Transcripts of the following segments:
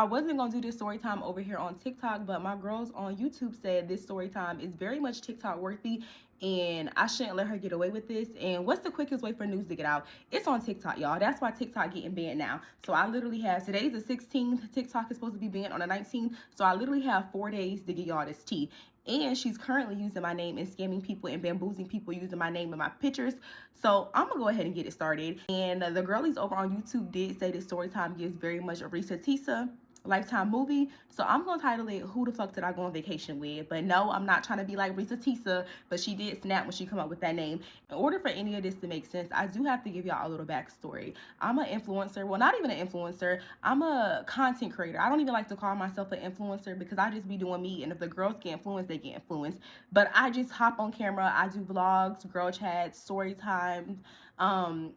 I wasn't gonna do this story time over here on TikTok, but my girls on YouTube said this story time is very much TikTok worthy and I shouldn't let her get away with this. And what's the quickest way for news to get out? It's on TikTok, y'all. That's why TikTok getting banned now. So I literally have, today's the 16th, TikTok is supposed to be banned on the 19th. So I literally have 4 days to get y'all this tea. And she's currently using my name and scamming people and bamboozling people using my name and my pictures. So I'm gonna go ahead and get it started. And the girlies over on YouTube did say this story time gives very much a Risa Tisa Lifetime movie. So I'm gonna title it Who the Fuck Did I Go on Vacation With? But no, I'm not trying to be like Risa Tisa, but she did snap when she come up with that name. In order for any of this to make sense, I do have to give y'all a little backstory. I'm an influencer. Well, not even an influencer. I'm a content creator. I don't even like to call myself an influencer because I just be doing me, and if the girls get influenced, they get influenced. But I just hop on camera. I do vlogs, girl chats, story time,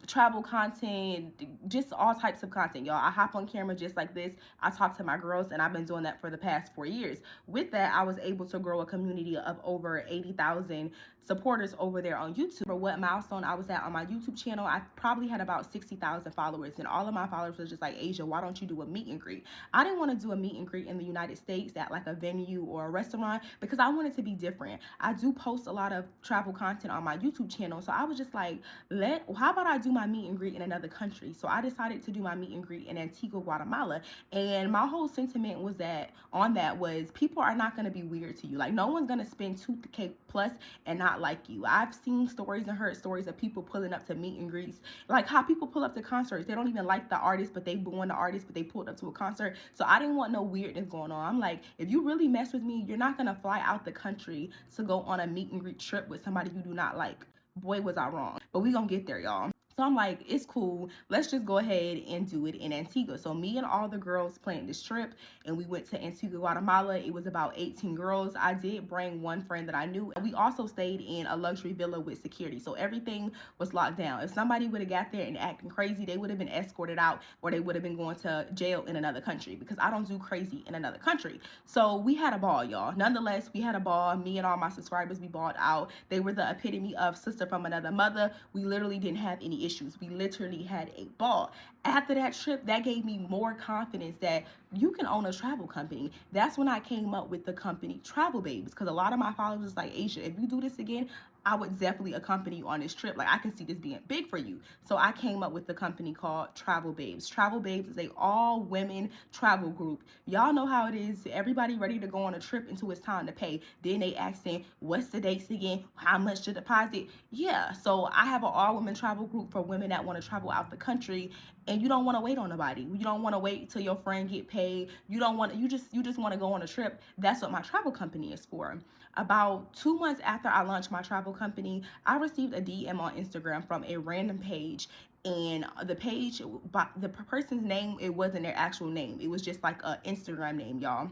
travel content, just all types of content, y'all. I hop on camera just like this. I talk to my girls, and I've been doing that for the past 4 years. With that, I was able to grow a community of over 80,000 supporters over there on YouTube. For what milestone I was at on my YouTube channel, I probably had about 60,000 followers, and all of my followers were just like, Asia, why don't you do a meet and greet? I didn't want to do a meet and greet in the United States at like a venue or a restaurant because I wanted to be different. I do post a lot of travel content on my YouTube channel, so I was just like, how about I do my meet and greet in another country? So I decided to do my meet and greet in Antigua, Guatemala, and my whole sentiment was that people are not going to be weird to you. Like, no one's going to spend $2K plus and not like you. I've seen stories and heard stories of people pulling up to meet and greets, like how people pull up to concerts. They don't even like the artist, but they booing the artist, but they pulled up to a concert. So I didn't want no weirdness going on. I'm like, if you really mess with me, you're not going to fly out the country to go on a meet and greet trip with somebody you do not like. Boy, was I wrong. But we gonna get there, y'all. So I'm like, it's cool. Let's just go ahead and do it in Antigua. So me and all the girls planned this trip, and we went to Antigua, Guatemala. It was about 18 girls. I did bring one friend that I knew, and we also stayed in a luxury villa with security. So everything was locked down. If somebody would have got there and acting crazy, they would have been escorted out, or they would have been going to jail in another country, because I don't do crazy in another country. So we had a ball, y'all. Nonetheless, we had a ball. Me and all my subscribers, we balled out. They were the epitome of sister from another mother. We literally didn't have any issues. We literally had a ball. After that trip, that gave me more confidence that you can own a travel company. That's when I came up with the company Travel Babes, because a lot of my followers was like, Asia, if you do this again, I would definitely accompany you on this trip. Like, I can see this being big for you. So I came up with the company called Travel Babes. Travel Babes is a all-women travel group. Y'all know how it is. Everybody ready to go on a trip until it's time to pay. Then they asking, what's the dates again? How much to deposit? Yeah, so I have an all-women travel group for women that want to travel out the country, and you don't want to wait on nobody. You don't want to wait till your friend get paid. You just want to go on a trip. That's what my travel company is for. About 2 months after I launched my travel company, I received a DM on Instagram from a random page, and the page, the person's name, it wasn't their actual name. It was just like an Instagram name, y'all.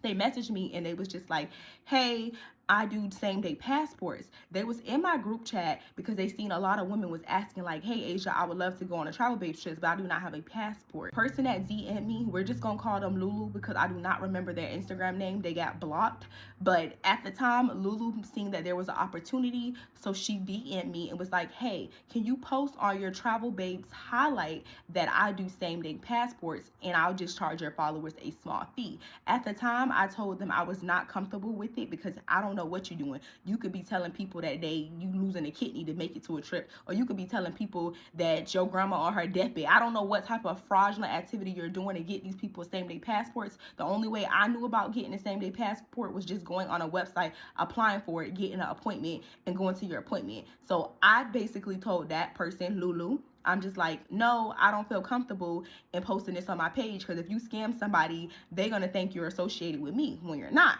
They messaged me and they was just like, hey, I do same day passports. They was in my group chat because they seen a lot of women was asking like, hey Asia, I would love to go on a travel babe trip, but I do not have a passport. Person that DM'd me, we're just gonna call them Lulu because I do not remember their Instagram name. They got blocked. But at the time, Lulu seen that there was an opportunity, so she DM'd me and was like, hey, can you post on your Travel Babes highlight that I do same day passports, and I'll just charge your followers a small fee. At the time, I told them I was not comfortable with it because I don't know what you're doing. You could be telling people that you losing a kidney to make it to a trip, or you could be telling people that your grandma on her deathbed. I don't know what type of fraudulent activity you're doing to get these people same day passports. The only way I knew about getting a same day passport was just going on a website, applying for it, getting an appointment, and going to your appointment. So I basically told that person, Lulu, I'm just like, no, I don't feel comfortable in posting this on my page, because if you scam somebody, they're gonna think you're associated with me when you're not.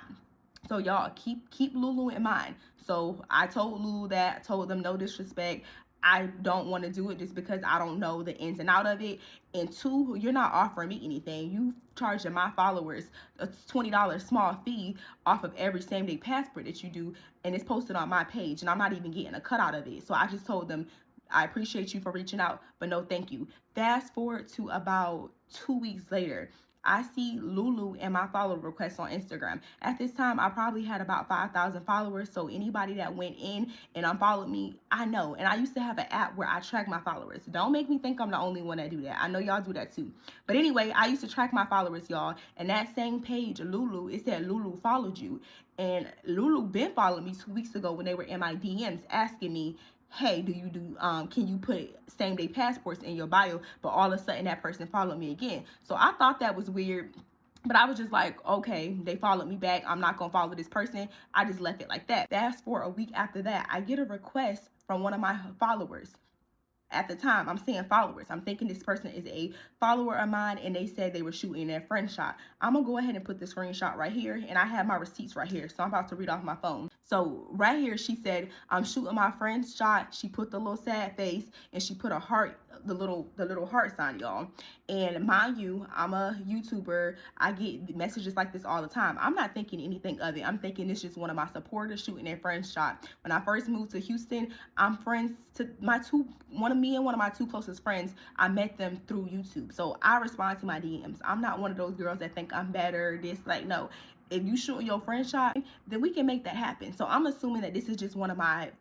So y'all keep Lulu in mind. So I told Lulu that, I told them no disrespect, I don't want to do it just because I don't know the ins and out of it. And two, you're not offering me anything. You charging my followers a $20 small fee off of every same day passport that you do, and it's posted on my page, and I'm not even getting a cut out of it. So I just told them, I appreciate you for reaching out, but no thank you. Fast forward to about 2 weeks later, I see Lulu in my follow requests on Instagram. At this time, I probably had about 5,000 followers. So anybody that went in and unfollowed me, I know. And I used to have an app where I track my followers. Don't make me think I'm the only one that do that. I know y'all do that too. But anyway, I used to track my followers, y'all. And that same page, Lulu, it said Lulu followed you. And Lulu been following me 2 weeks ago when they were in my DMs asking me, hey, can you put same day passports in your bio? But all of a sudden that person followed me again. So I thought that was weird. But I was just like, okay, they followed me back. I'm not going to follow this person. I just left it like that. Fast forward a week after that, I get a request from one of my followers. At the time, I'm saying followers. I'm thinking this person is a follower of mine, and they said they were shooting their friend shot. I'm going to go ahead and put the screenshot right here, and I have my receipts right here. So I'm about to read off my phone. So right here, she said, I'm shooting my friend's shot. She put the little sad face, and she put a heart, the little heart sign, y'all. And mind you, I'm a YouTuber. I get messages like this all the time. I'm not thinking anything of it. I'm thinking it's just one of my supporters shooting their friend's shot. When I first moved to Houston, I'm friends to me and one of my two closest friends. I met them through YouTube. So I respond to my DMs. I'm not one of those girls that think I'm better, no. If you shoot your friend shot, then we can make that happen. So I'm assuming that this is just one of my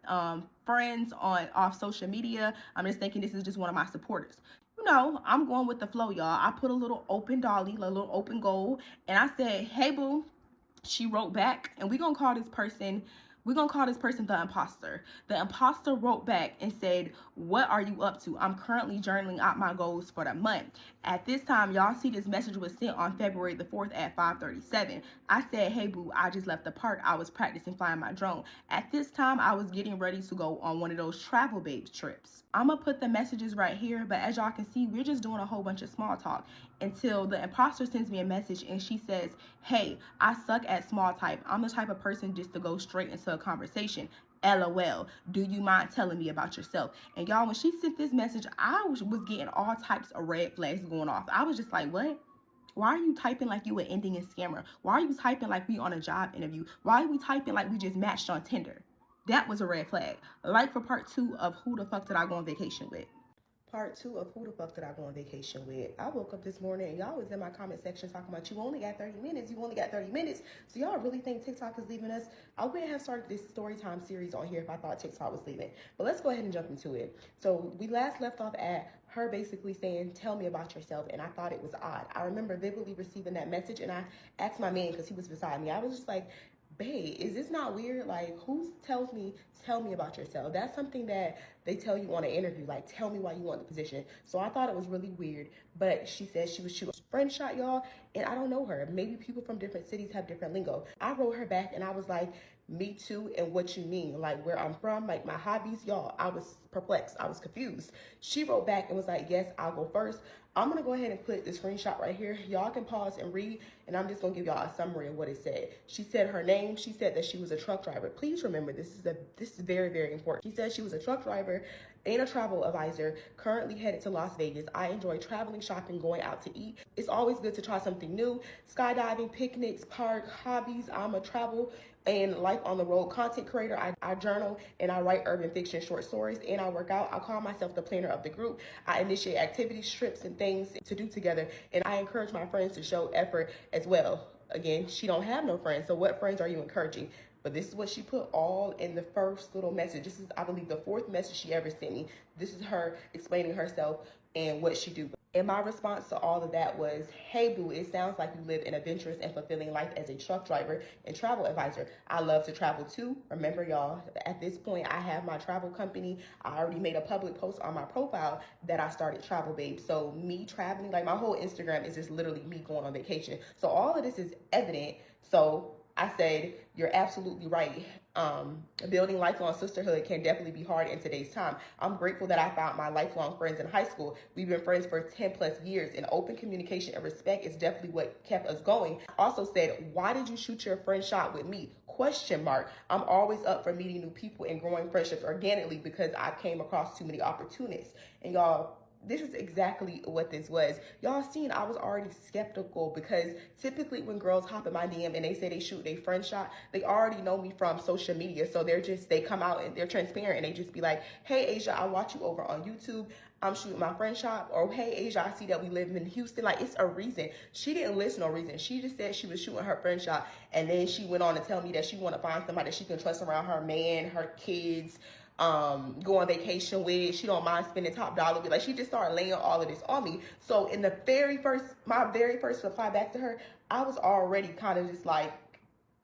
friends off social media. I'm just thinking this is just one of my supporters. You know, I'm going with the flow, y'all. I put a little open dolly, a little open goal, and I said, hey, boo. She wrote back, and we're gonna call this person the imposter. The imposter wrote back and said, what are you up to? I'm currently journaling out my goals for the month. At this time, y'all see this message was sent on February the 4th at 5:37. I said, hey boo, I just left the park. I was practicing flying my drone. At this time, I was getting ready to go on one of those travel babes trips. I'm gonna put the messages right here, but as y'all can see, we're just doing a whole bunch of small talk until the imposter sends me a message and she says, hey, I suck at small type. I'm the type of person just to go straight into a conversation. LOL, do you mind telling me about yourself? And y'all, when she sent this message, I was getting all types of red flags going off. I was just like, what? Why are you typing like you an Indian scammer? Why are you typing like we on a job interview? Why are we typing like we just matched on Tinder? That was a red flag. Like for part 2 of who the fuck did I go on vacation with? Part 2 of who the fuck did I go on vacation with? I woke up this morning and y'all was in my comment section talking about you only got 30 minutes. You only got 30 minutes. So y'all really think TikTok is leaving us? I wouldn't have started this story time series on here if I thought TikTok was leaving. But let's go ahead and jump into it. So we last left off at her basically saying, tell me about yourself. And I thought it was odd. I remember vividly receiving that message and I asked my man because he was beside me. I was just like, babe, is this not weird? Like, who tells me, tell me about yourself? That's something that they tell you on an interview, like, tell me why you want the position. So I thought it was really weird, but she said she was shooting a friend shot, y'all, and I don't know her. Maybe people from different cities have different lingo. I wrote her back and I was like, me too, and what you mean, like where I'm from, like my hobbies, y'all. I was perplexed, I was confused. She wrote back and was like, yes, I'll go first. I'm gonna go ahead and put the screenshot right here. Y'all can pause and read, and I'm just gonna give y'all a summary of what it said. She said her name. She said that she was a truck driver. Please remember, this is very, very important. She said she was a truck driver and a travel advisor, currently headed to Las Vegas. I enjoy traveling, shopping, going out to eat. It's always good to try something new. Skydiving, picnics, park, hobbies. I'm a travel and life on the road content creator. I journal and I write urban fiction short stories, and I work out. I call myself the planner of the group. I initiate activities, trips, and things to do together, and I encourage my friends to show effort as well. Again, she don't have no friends, so what friends are you encouraging? But this is what she put all in the first little message. This is, I believe, the 4th message she ever sent me. This is her explaining herself and what she do. And my response to all of that was, hey boo, it sounds like you live an adventurous and fulfilling life as a truck driver and travel advisor. I love to travel too. Remember y'all, at this point I have my travel company. I already made a public post on my profile that I started Travel Babe. So me traveling, like my whole Instagram is just literally me going on vacation. So all of this is evident. So I said, you're absolutely right. Building lifelong sisterhood can definitely be hard in today's time. I'm grateful that I found my lifelong friends in high school. We've been friends for 10 plus years, and open communication and respect is definitely what kept us going. Also said, why did you shoot your friend shot with me? Question mark. I'm always up for meeting new people and growing friendships organically because I came across too many opportunities. And y'all, this is exactly what this was. Y'all seen I was already skeptical because typically when girls hop in my DM and they say they shoot their friend shot, they already know me from social media. So they come out and they're transparent and they just be like, hey Asia, I watch you over on YouTube. I'm shooting my friend shop, or hey Asia, I see that we live in Houston. Like, it's a reason. She didn't list no reason. She just said she was shooting her friend shop, and then she went on to tell me that she want to find somebody that she can trust around her man, her kids, go on vacation with. She don't mind spending top dollar with. Like, she just started laying all of this on me. So in the my very first reply back to her, I was already kind of just like,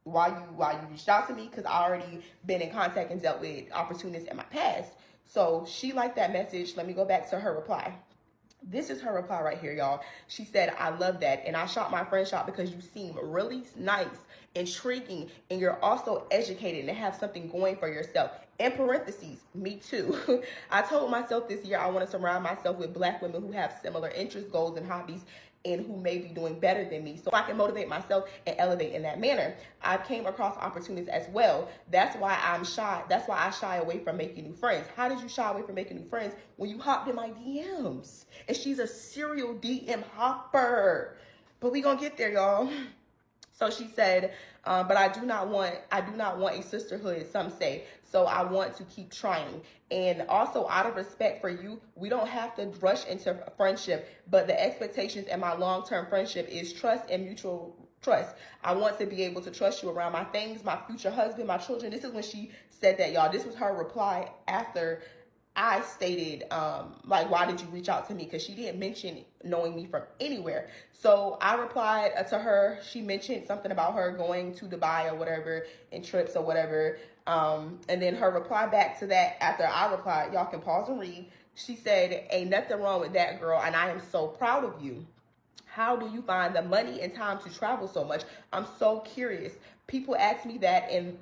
why you reached out to me, because I already been in contact and dealt with opportunists in my past. So she liked that message. Let me go back to her reply. This is her reply right here, y'all. She said, I love that. And I shot my friend shop because you seem really nice, intriguing, and you're also educated and have something going for yourself. In parentheses, me too. I told myself this year I want to surround myself with Black women who have similar interests, goals, and hobbies, and who may be doing better than me, so I can motivate myself and elevate in that manner. I came across opportunities as well. That's why I'm shy. That's why I shy away from making new friends. How did you shy away from making new friends? When you hopped in my DMs. And she's a serial DM hopper. But we gonna get there, y'all. So she said, but I do not want a sisterhood, some say. So I want to keep trying. And also, out of respect for you, we don't have to rush into friendship, but the expectations in my long-term friendship is trust and mutual trust. I want to be able to trust you around my things, my future husband, my children. This is when she said that, y'all. This was her reply after I stated, like, why did you reach out to me? Because she didn't mention knowing me from anywhere. So I replied to her. She mentioned something about her going to Dubai or whatever, and trips or whatever. And then her reply back to that after I replied, y'all can pause and read. She said, ain't nothing wrong with that, girl, and I am so proud of you. How do you find the money and time to travel so much? I'm so curious. People ask me that, and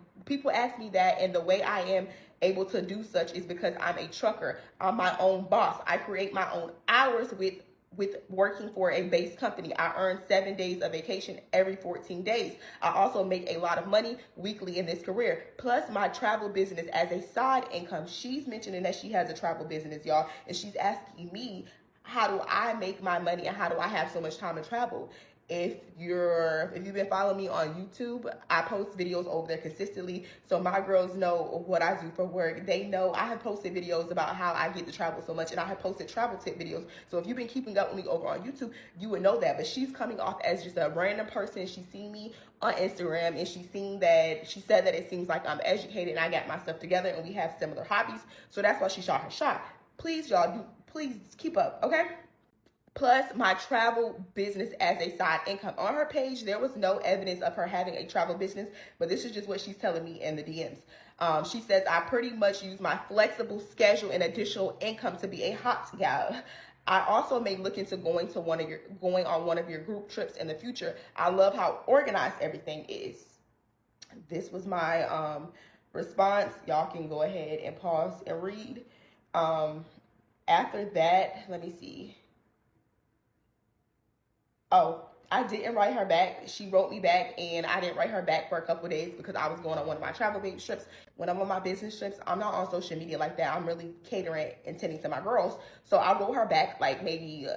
the way I am able to do such is because I'm a trucker. I'm my own boss. I create my own hours with working for a base company. I earn 7 days of vacation every 14 days. I also make a lot of money weekly in this career, plus my travel business as a side income. She's mentioning that she has a travel business, y'all, and she's asking me, how do I make my money and how do I have so much time to travel? If you've been following me on YouTube, I post videos over there consistently. So my girls know what I do for work. They know I have posted videos about how I get to travel so much, and I have posted travel tip videos. So if you've been keeping up with me over on YouTube, you would know that. But she's coming off as just a random person. She's seen me on Instagram, and she said that it seems like I'm educated and I got my stuff together and we have similar hobbies. So that's why she shot her shot. Please, y'all, please keep up, okay? Plus my travel business as a side income. On her page, there was no evidence of her having a travel business, but this is just what she's telling me in the DMs. She says, I pretty much use my flexible schedule and additional income to be a hot gal. I also may look into going on one of your group trips in the future. I love how organized everything is. This was my response. Y'all can go ahead and pause and read. After that, let me see. Oh, I didn't write her back. She wrote me back, and I didn't write her back for a couple of days because I was going on one of my travel big trips. When I'm on my business trips, I'm not on social media like that. I'm really catering and tending to my girls. So I wrote her back like maybe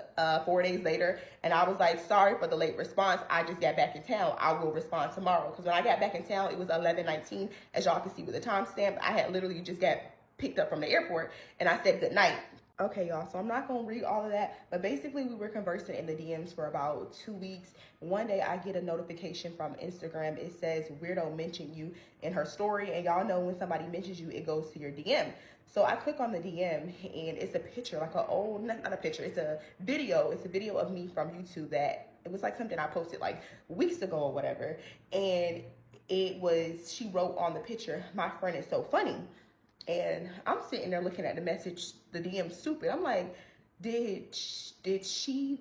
4 days later, and I was like, sorry for the late response. I just got back in town. I will respond tomorrow. Because when I got back in town, it was 11:19. As y'all can see with the timestamp, I had literally just got picked up from the airport, and I said good night. Okay, y'all, so I'm not going to read all of that, but basically we were conversing in the DMs for about 2 weeks. One day I get a notification from Instagram. It says Weirdo mentioned you in her story, and y'all know when somebody mentions you, it goes to your DM. So I click on the DM, and it's a picture, like not a picture, it's a video. It's a video of me from YouTube that, it was like something I posted like weeks ago or whatever, and she wrote on the picture, my friend is so funny. And I'm sitting there looking at the message, the DM stupid. I'm like, did she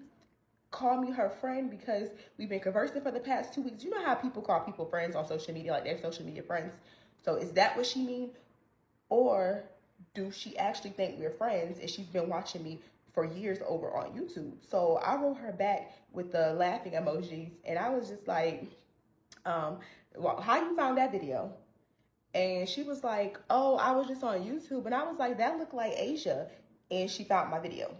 call me her friend because we've been conversing for the past 2 weeks? You know how people call people friends on social media, like they're social media friends. So is that what she mean? Or do she actually think we're friends and she's been watching me for years over on YouTube? So I wrote her back with the laughing emojis, and I was just like, well, how you found that video? And she was like, oh, I was just on YouTube. And I was like, that looked like Asia. And she found my video.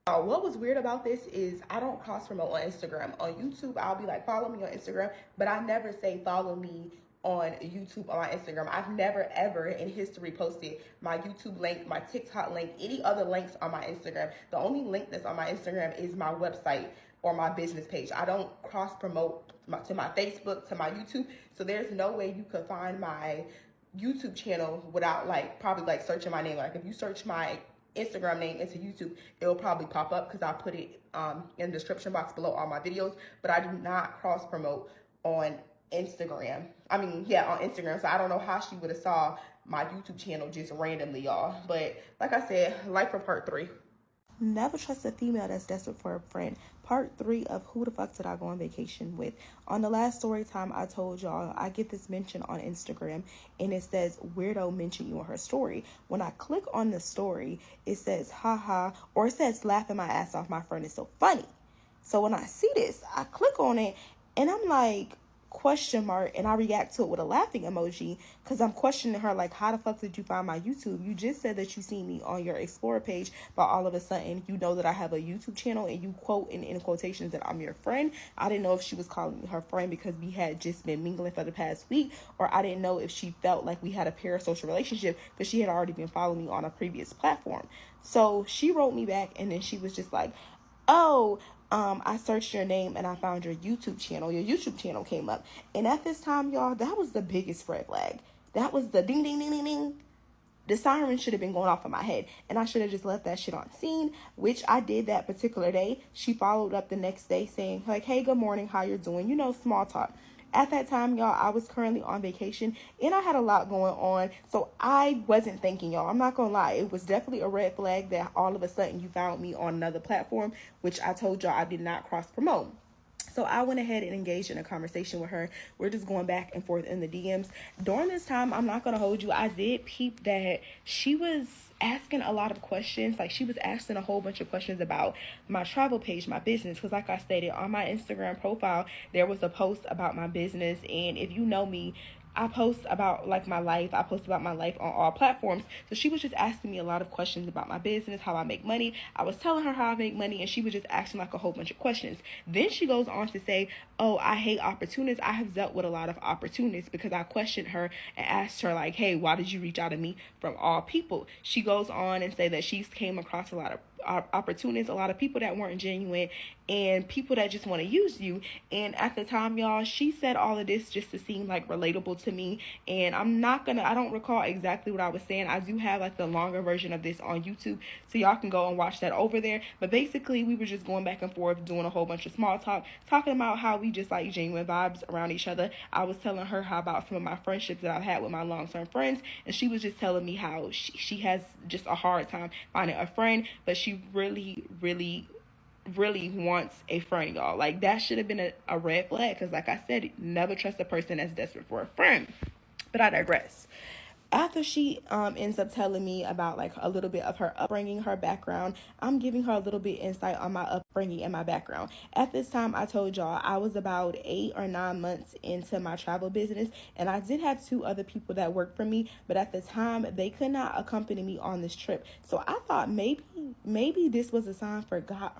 What was weird about this is I don't cross promote on Instagram. On YouTube, I'll be like, follow me on Instagram. But I never say follow me on YouTube, on my Instagram. I've never ever in history posted my YouTube link, my TikTok link, any other links on my Instagram. The only link that's on my Instagram is my website or my business page. I don't cross promote to my Facebook, to my YouTube. So there's no way you could find my YouTube channel without probably searching my name. Like if you search my Instagram name into YouTube, it will probably pop up because I put it in the description box below all my videos. But I do not cross promote on Instagram. On Instagram. So I don't know how she would have saw my YouTube channel just randomly, y'all. But like I said, like for part 3. Never trust a female that's desperate for a friend. Part 3 of who the fuck did I go on vacation with. On the last story time, I told y'all I get this mention on Instagram and it says weirdo mention you on her story. When I click on the story, it says haha, or it says laughing my ass off, my friend is so funny. So when I see this, I click on it and I'm like, question mark, and I react to it with a laughing emoji because I'm questioning her like, how the fuck did you find my YouTube? You just said that you see me on your Explore page, but all of a sudden you know that I have a YouTube channel and you quote in quotations that I'm your friend. I didn't know if she was calling me her friend because we had just been mingling for the past week, or I didn't know if she felt like we had a parasocial relationship because she had already been following me on a previous platform. So she wrote me back and then she was just like, oh, I searched your name and I found your YouTube channel. Your YouTube channel came up. And at this time, y'all, that was the biggest red flag. That was the ding, ding, ding, ding, ding. The siren should have been going off in my head. And I should have just left that shit on scene, which I did that particular day. She followed up the next day saying, like, hey, good morning, how you're doing? You know, small talk. At that time, y'all, I was currently on vacation and I had a lot going on. So I wasn't thinking, y'all. I'm not going to lie. It was definitely a red flag that all of a sudden you found me on another platform, which I told y'all I did not cross promote. So I went ahead and engaged in a conversation with her. We're just going back and forth in the DMs. During this time, I'm not going to hold you, I did peep that she was asking a lot of questions. Like she was asking a whole bunch of questions about my travel page, my business. Because like I stated, on my Instagram profile, there was a post about my business. And if you know me, I post about my life. I post about my life on all platforms. So she was just asking me a lot of questions about my business, how I make money. I was telling her how I make money and she was just asking a whole bunch of questions. Then she goes on to say, oh, I hate opportunists. I have dealt with a lot of opportunists because I questioned her and asked her like, hey, why did you reach out to me from all people? She goes on and say that she's came across a lot of opportunists, a lot of people that weren't genuine and people that just want to use you. And at the time, y'all, she said all of this just to seem relatable to me. And I don't recall exactly what I was saying. I do have the longer version of this on YouTube, so y'all can go and watch that over there. But basically, we were just going back and forth, doing a whole bunch of small talk, talking about how we just genuine vibes around each other. I was telling her how about some of my friendships that I've had with my long-term friends, and she was just telling me how she has just a hard time finding a friend, but she really wants a friend, y'all. That should have been a red flag because like I said, never trust a person that's desperate for a friend. But I digress. After she ends up telling me about a little bit of her upbringing, her background, I'm giving her a little bit insight on my upbringing and my background. At this time, I told y'all I was about 8 or 9 months into my travel business, and I did have 2 other people that worked for me, but at the time they could not accompany me on this trip. So I thought maybe this was a sign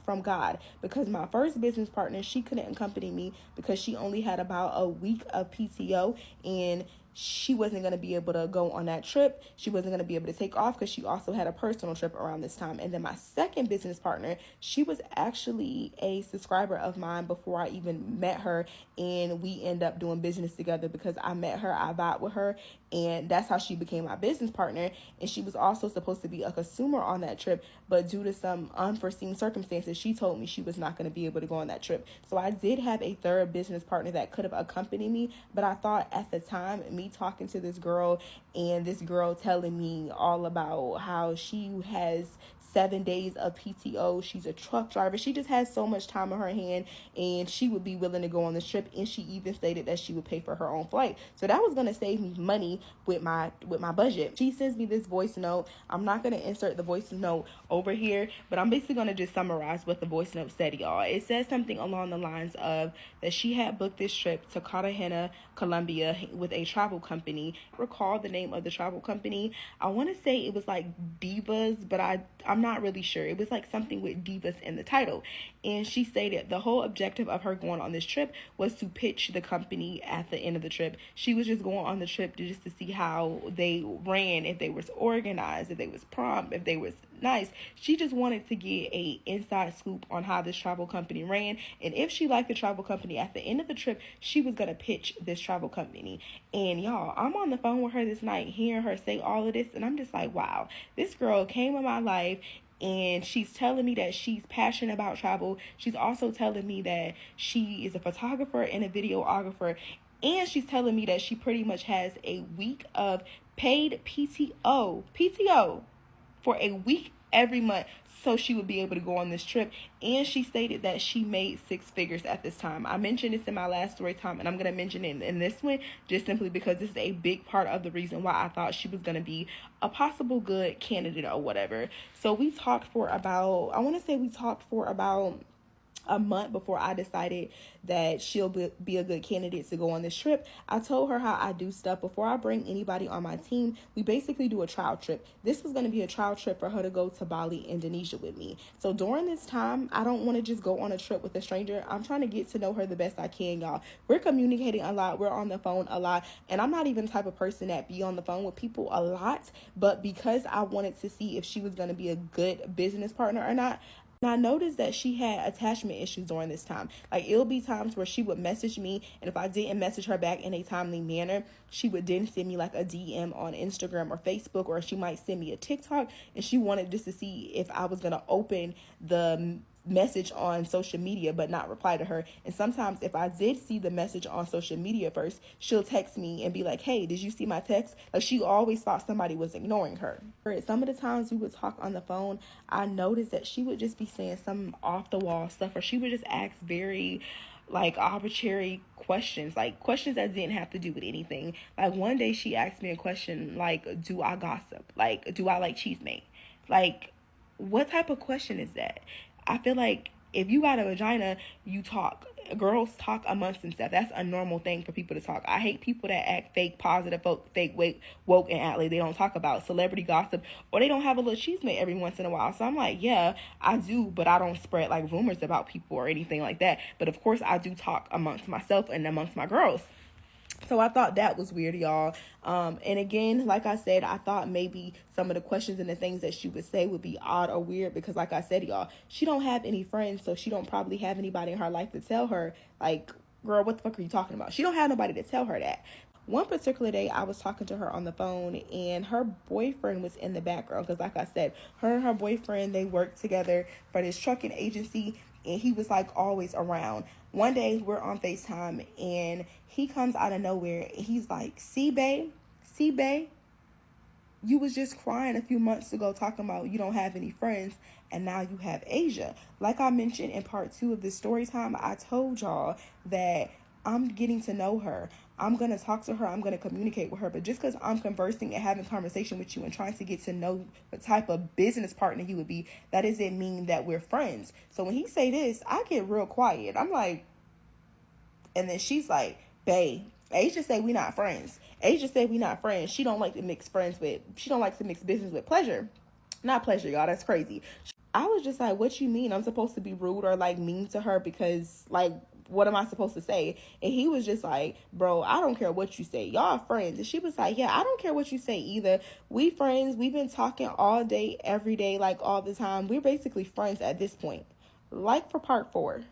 from God, because my first business partner, she couldn't accompany me because she only had about a week of PTO and she wasn't going to be able to go on that trip. She wasn't going to be able to take off because she also had a personal trip around this time. And then my second business partner, she was actually a subscriber of mine before I even met her. And we end up doing business together because I met her, I vibed with her, and that's how she became my business partner. And she was also supposed to be a consumer on that trip, but due to some unforeseen circumstances, she told me she was not going to be able to go on that trip. So I did have a third business partner that could have accompanied me, but I thought at the time, me talking to this girl and this girl telling me all about how she has 7 days of PTO. She's a truck driver. She just has so much time on her hand and she would be willing to go on this trip. And she even stated that she would pay for her own flight. So that was going to save me money with my budget. She sends me this voice note. I'm not going to insert the voice note over here, but I'm basically going to just summarize what the voice note said, y'all. It says something along the lines of that she had booked this trip to Cartagena, Colombia with a travel company. Recall the name of the travel company. I want to say it was Divas, but I'm not really sure. It was something with Divas in the title. And she stated the whole objective of her going on this trip was to pitch the company at the end of the trip. She was just going on the trip just to see how they ran, if they was organized, if they was prompt, if they was nice. She just wanted to get a inside scoop on how this travel company ran, and if she liked the travel company at the end of the trip, she was going to pitch this travel company. And y'all, I'm on the phone with her this night hearing her say all of this, and I'm just like, wow, this girl came in my life, and she's telling me that she's passionate about travel. She's also telling me that she is a photographer and a videographer, and she's telling me that she pretty much has a week of paid PTO for a week every month, so she would be able to go on this trip. And she stated that she made 6 figures at this time. I mentioned this in my last story time, and I'm going to mention it in this one just simply because this is a big part of the reason why I thought she was going to be a possible good candidate or whatever. So we talked for about, a month before I decided that she'll be a good candidate to go on this trip. I told her how I do stuff. Before I bring anybody on my team, we basically do a trial trip. This was going to be a trial trip for her to go to Bali, Indonesia with me. So during this time, I don't want to just go on a trip with a stranger. I'm trying to get to know her the best I can, y'all. We're communicating a lot. We're on the phone a lot. And I'm not even the type of person that be on the phone with people a lot. But because I wanted to see if she was going to be a good business partner or not, and I noticed that she had attachment issues during this time. Like, it'll be times where she would message me, and if I didn't message her back in a timely manner, she would then send me like a DM on Instagram or Facebook, or she might send me a TikTok, and she wanted just to see if I was going to open the message on social media but not reply to her. And sometimes if I did see the message on social media first, she'll text me and be like, hey, did you see my text? Like, she always thought somebody was ignoring her. Some of the times we would talk on the phone, I noticed that she would just be saying some off the wall stuff, or she would just ask very like arbitrary questions, like questions that didn't have to do with anything. Like, one day she asked me a question like, do I gossip? Like, do I like cheese mate? Like, what type of question is that? I feel like if you got a vagina, you talk. Girls talk amongst themselves. That's a normal thing for people to talk. I hate people that act fake positive, fake woke, and act like they don't talk about celebrity gossip, or they don't have a little chisme every once in a while. So I'm like, yeah, I do, but I don't spread like rumors about people or anything like that. But of course, I do talk amongst myself and amongst my girls. So I thought that was weird, y'all. And again, like I said, I thought maybe some of the questions and the things that she would say would be odd or weird because, like I said, y'all, she don't have any friends, so she don't probably have anybody in her life to tell her, like, girl, what the fuck are you talking about? She don't have nobody to tell her that. One particular day, I was talking to her on the phone, and her boyfriend was in the background because, like I said, her and her boyfriend, they work together for this trucking agency, and he was, like, always around. One day, we're on FaceTime, and he comes out of nowhere, and he's like, see, babe, you was just crying a few months ago talking about you don't have any friends, and now you have Asia. Like I mentioned in part 2 of this story time, I told y'all that I'm getting to know her. I'm going to talk to her. I'm going to communicate with her. But just because I'm conversing and having conversation with you and trying to get to know the type of business partner he would be, that doesn't mean that we're friends. So when he say this, I get real quiet. I'm like, and then she's like, babe, Asia say we not friends. Asia say we not friends. She don't like to mix business with pleasure. Not pleasure, y'all. That's crazy. I was just like, what you mean? I'm supposed to be rude or like mean to her because like, what am I supposed to say? And he was just like, bro, I don't care what you say. Y'all are friends. And she was like, yeah, I don't care what you say either. We friends. We've been talking all day, every day, like all the time. We're basically friends at this point. Like for part 4.